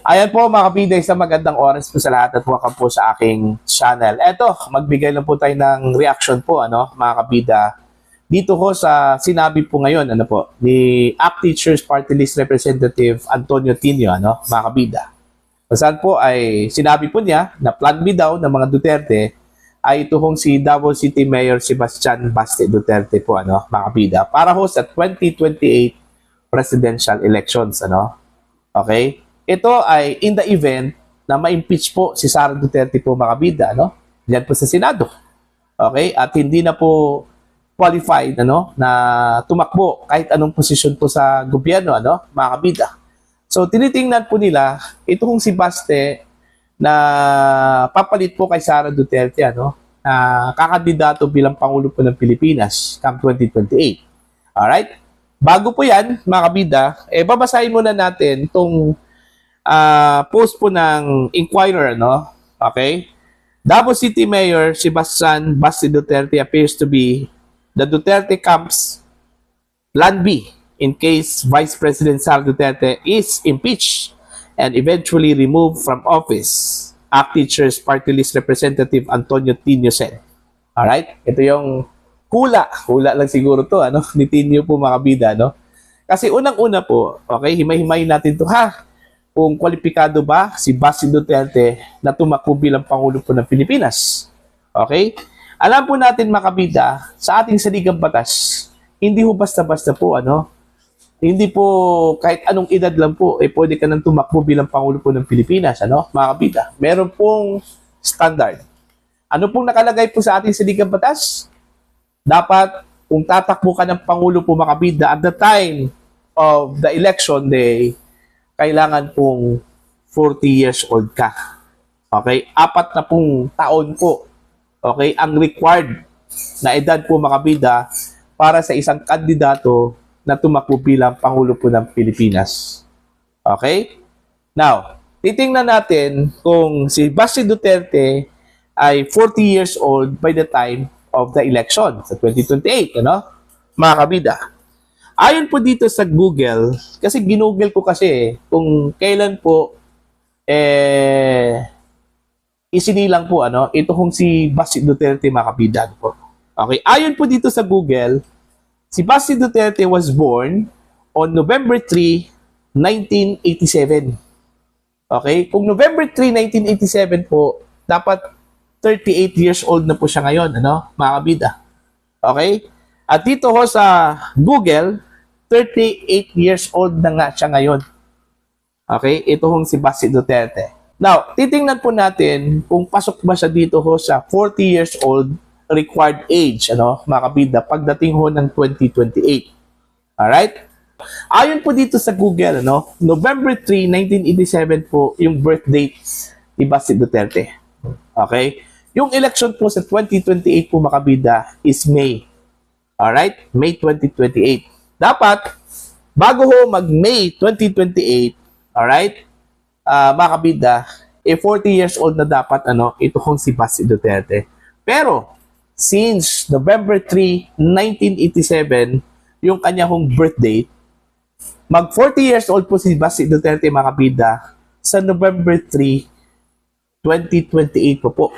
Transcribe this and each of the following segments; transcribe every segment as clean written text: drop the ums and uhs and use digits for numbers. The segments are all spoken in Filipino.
Ayan po mga kabida, isang magandang oras po sa lahat at welcome po sa aking channel. Eto, magbigay lang po tayo ng reaction po, mga kabida. Dito ho sa sinabi po ngayon, ni ACT Teachers Party List Representative Antonio Tinio, mga kabida. Saan po ay sinabi po niya na plan B daw ng mga Duterte ay ito hong si Davao City Mayor Sebastian Baste Duterte po, mga kabida, para ho sa 2028 presidential elections, Okay? Ito ay in the event na ma-impeach po si Sara Duterte po, mga kabida, Diyan po sa Senado. Okay? At hindi na po qualified, na tumakbo kahit anong posisyon po sa gobyerno, mga kabida. So, tinitingnan po nila, ito kong si Baste na papalit po kay Sara Duterte, na kakandidato bilang Pangulo po ng Pilipinas come 2028. Alright? Bago po yan, mga kabida, babasahin muna natin itong post po ng Inquirer, Okay? Davao City Mayor Sebastian Baste Duterte appears to be the Duterte camp's plan B in case Vice President Sara Duterte is impeached and eventually removed from office. ACT Teachers Party List Representative Antonio Tinio said. Alright? Ito yung hula lang siguro to, ni Tinio po, mga kabida, Kasi unang-una po, okay, himay-himay natin to, kung kwalipikado ba si Baste Duterte na tumakbo bilang Pangulo po ng Pilipinas. Okay? Alam po natin, mga kabida, sa ating saligang batas, hindi po basta-basta po, hindi po kahit anong edad lang po, pwede ka nang tumakbo bilang Pangulo po ng Pilipinas, mga kabida. Meron pong standard. Ano pong nakalagay po sa ating saligang batas? Dapat, kung tatakbo ka ng Pangulo po, mga kabida, at the time of the election day, kailangan pong 40 years old ka. Okay? 4 na pong taon po. Okay? Ang required na edad po, mga kabida, para sa isang kandidato na tumakbo bilang Pangulo po ng Pilipinas. Okay? Now, titingnan natin kung si Baste Duterte ay 40 years old by the time of the election sa 2028, mga kabida. Ayon po dito sa Google, kasi ginoogle ko kasi kung kailan po isinilang po ito kung si Baste Duterte, mga kabida po. Okay, ayon po dito sa Google, si Baste Duterte was born on November 3, 1987. Okay, kung November 3, 1987 po, dapat 38 years old na po siya ngayon, mga kabida. Okay? At dito ho sa Google, 38 years old na nga siya ngayon. Okay? Ito hong si Baste Duterte. Now, titingnan po natin kung pasok ba siya dito ho sa 40 years old required age, mga kabida, pagdating ho ng 2028. Alright? Ayon po dito sa Google, November 3, 1987 po yung birth date ni Baste Duterte. Okay? Yung election po sa 2028 po, mga kabida, is May. Alright? May 2028. Dapat, bago ho mag-May 2028, alright, mga kabida, 40 years old na dapat, ito kong si Baste Duterte. Pero, since November 3, 1987, yung kanya hong birth date, mag 40 years old po si Baste Duterte, mga kabida, sa November 3, 2028 po.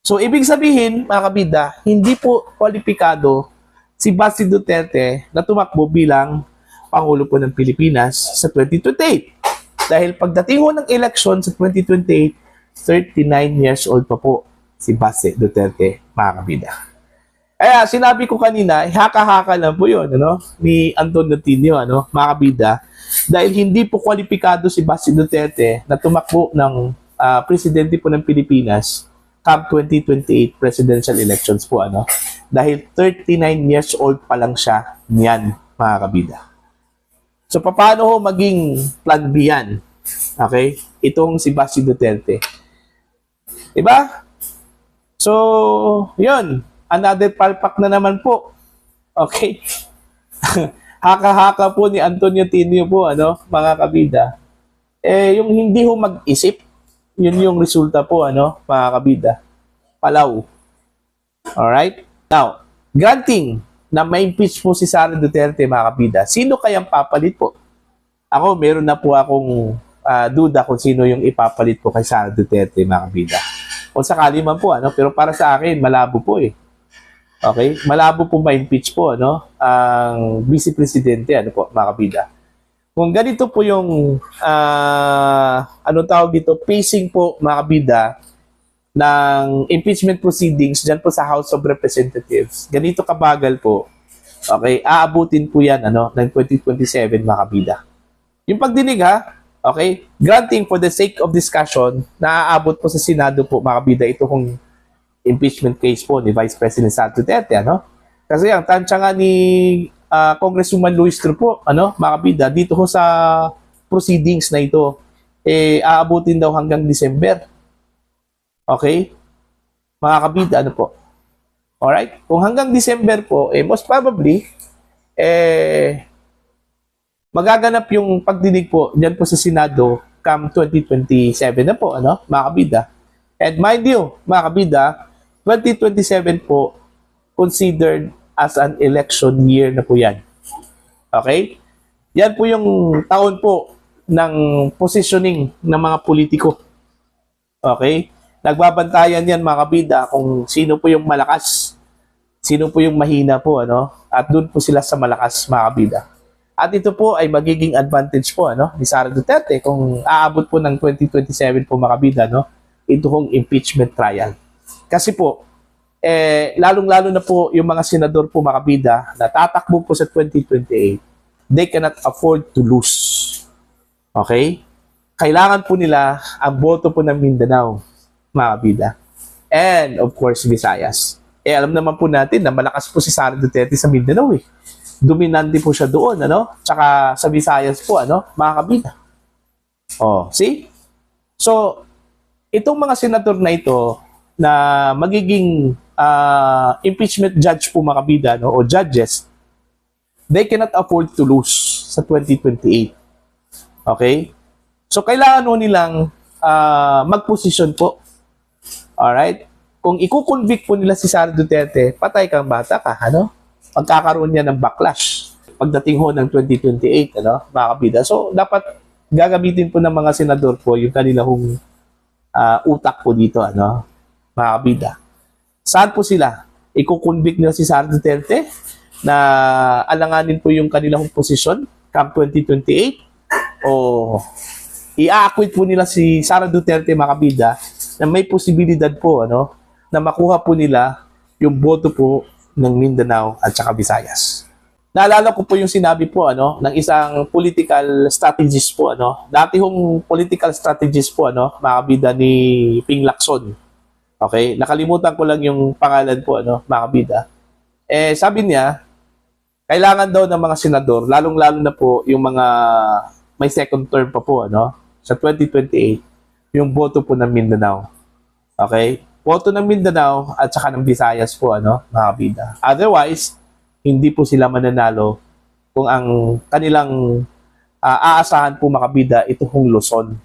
So, ibig sabihin, mga kabida, hindi po kwalipikado si Baste Duterte na tumakbo bilang Pangulo po ng Pilipinas sa 2028. Dahil pagdating ho ng election sa 2028, 39 years old pa po si Baste Duterte, mga kabida. Kaya sinabi ko kanina, haka-haka lang po yun, ni Antonio Tinio, mga kabida, dahil hindi po kwalipikado si Baste Duterte na tumakbo ng presidente po ng Pilipinas come 2028 presidential elections po, dahil 39 years old pa lang siya niyan, mga kabida. So, paano ho maging plan B yan? Okay? Itong si Baste Duterte. Diba? So, yun. Another palpak na naman po. Okay? Haka-haka po ni Antonio Tinio po, mga kabida. Yung hindi ho mag-isip, yun yung resulta po, mga kabida. Palaw. Alright? Now, granting na may impeach po si Sara Duterte, mga kabida, sino kayang papalit po? Ako, meron na po akong duda kung sino yung ipapalit po kay Sara Duterte, mga kabida. Kung sakali man po, pero para sa akin, malabo po eh. Okay? Malabo po ma-impeach po, ang Vice Presidente, mga kabida. Kung ganito po yung, tawag dito, pacing po, mga kabida, ng impeachment proceedings dyan po sa House of Representatives, ganito kabagal po, okay, aabutin po yan, ng 2027, mga kabida. Yung pagdinig, okay, granting for the sake of discussion, naaabot po sa Senado po, mga kabida, ito kung impeachment case po ni Vice President Sara Duterte, Kasi ang tansya nga ni Congresswoman Luis Tru po, mga kabida, dito ho sa proceedings na ito, aabutin daw hanggang December. Okay? Mga kabida, po. Alright? Kung hanggang December po, most probably, magaganap yung pagdinig po dyan po sa Senado come 2027 na po, mga kabida. And mind you, mga kabida, 2027 po considered as an election year na po yan. Okay? Yan po yung taon po ng positioning ng mga politiko. Okay? Nagbabantayan yan, mga kabida, kung sino po yung malakas, sino po yung mahina po, at doon po sila sa malakas, mga kabida. At ito po ay magiging advantage po, ni Sara Duterte kung aabot po ng 2027 po, mga kabida, ito kong impeachment trial. Kasi po, lalong-lalo na po yung mga senador po, mga kabida, na tatakbo po sa 2028, they cannot afford to lose. Okay? Kailangan po nila ang boto po ng Mindanao, mga kabida. And, of course, Visayas. Alam naman po natin na malakas po si Sara Duterte sa Mindanao eh. Dominante po siya doon, Tsaka sa Visayas po, mga kabida. Oh, see? So, itong mga senador na ito na magiging impeachment judge po, mga kabida, o judges, they cannot afford to lose sa 2028. Okay? So, kailangan po nilang mag-position po. Alright? Kung i-convict po nila si Sara Duterte, patay kang bata ka, Magkakaroon niya ng backlash pagdating ho ng 2028, mga kabida. So, dapat gagamitin po ng mga senador po yung kanilang utak po dito, mga kabida. Saan po sila? I-convict nila si Sara Duterte na alanganin po yung kanilang posisyon come 2028 o i-acquit po nila si Sara Duterte, mga kabida, na may posibilidad po, na makuha po nila yung boto po ng Mindanao at saka Visayas. Naalala ko po yung sinabi po, ng isang political strategist po, Dati hong political strategist po, mga kabida, ni Ping Lacson. Okay? Nakalimutan ko lang yung pangalan po, mga kabida. Sabi niya, kailangan daw ng mga senador, lalong-lalo na po yung mga may second term pa po, sa 2028, yung boto po ng Mindanao. Okay? Boto ng Mindanao at saka ng Visayas po, mga kabida. Otherwise, hindi po sila mananalo kung ang kanilang aasahan po, mga kabida, ito kong Luzon.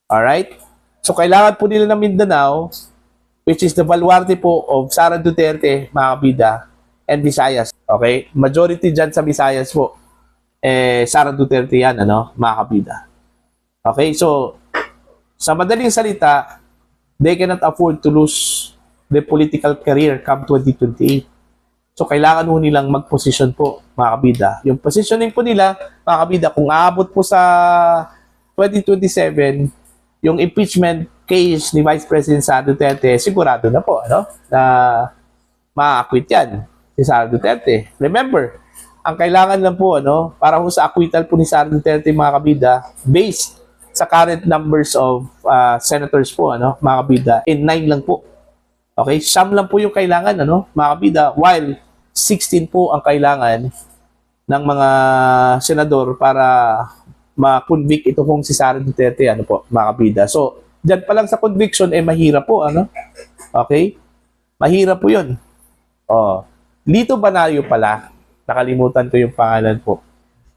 Alright? So, kailangan po nila ng Mindanao, which is the baluarte po of Sara Duterte, mga kabida, and Visayas. Okay? Majority dyan sa Visayas po, Sara Duterte yan, mga kabida. Okay? So, sa madaling salita, they cannot afford to lose their political career come 2028. So, kailangan po nilang mag-position po, mga kabida. Yung positioning po nila, mga kabida, kung aabot po sa 2027, yung impeachment case ni Vice President Sara Duterte, sigurado na po, na ma-acquit yan si Sara Duterte. Remember, ang kailangan lang po, para po sa acquittal po ni Sara Duterte, mga kabida, based sa current numbers of senators po, mga kabida, 9 lang po. Okay? Siyam lang po yung kailangan, mga kabida, while 16 po ang kailangan ng mga senador para ma-convict ito kung si Sara Duterte, mga kabida. So, dyan pa lang sa conviction, mahirap po, Okay? Mahirap po yun. Oh, Lito Banayo pala, nakalimutan ko yung pangalan po.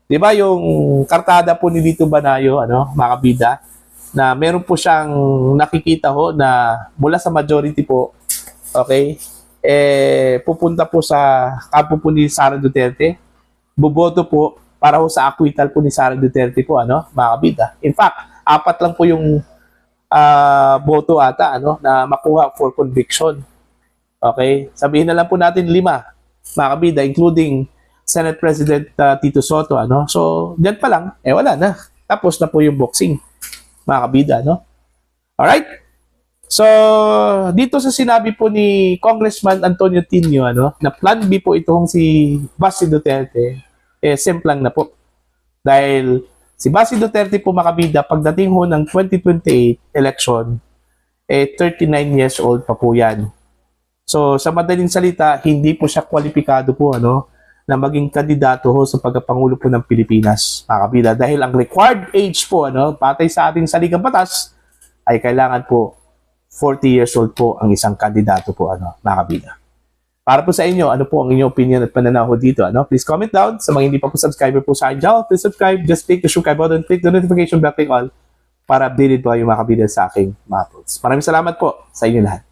Di ba yung kartada po ni Lito Banayo, mga kabida, na meron po siyang nakikita ho na mula sa majority po, okay, pupunta po sa kampo po ni Sara Duterte, boboto po para ho sa acquittal po ni Sara Duterte po, ano, mga kabida. In fact, 4 lang po yung boto ata, ano, na makuha for conviction. Okay? Sabihin na lang po natin 5, mga kabida, including Senate President Tito Soto, ano. So, diyan pa lang, wala na. Tapos na po yung boxing, mga kabida, no? Alright? So, dito sa sinabi po ni Congressman Antonio Tinio, ano, na plan B po itong si Basi Duterte, simple lang na po. Dahil si Basi Duterte po, makabida, pagdating ho ng 2028 election, 39 years old pa po yan. So, sa madaling salita, hindi po siya kwalipikado po, ano, na maging kandidato ho sa pagkapangulo po ng Pilipinas, mga kabida. Dahil ang required age po, ano, patay sa ating saligang batas, ay kailangan po 40 years old po ang isang kandidato po, ano, mga kabida. Para po sa inyo, ano po ang inyong opinion at pananaw dito, ano? Please comment down. Sa mga hindi pa po subscriber po sa akin channel, please subscribe. Just click the subscribe button, click the notification bell, click all para updated po kayo, mga kabida, sa aking mga uploads. Maraming salamat po sa inyo lahat.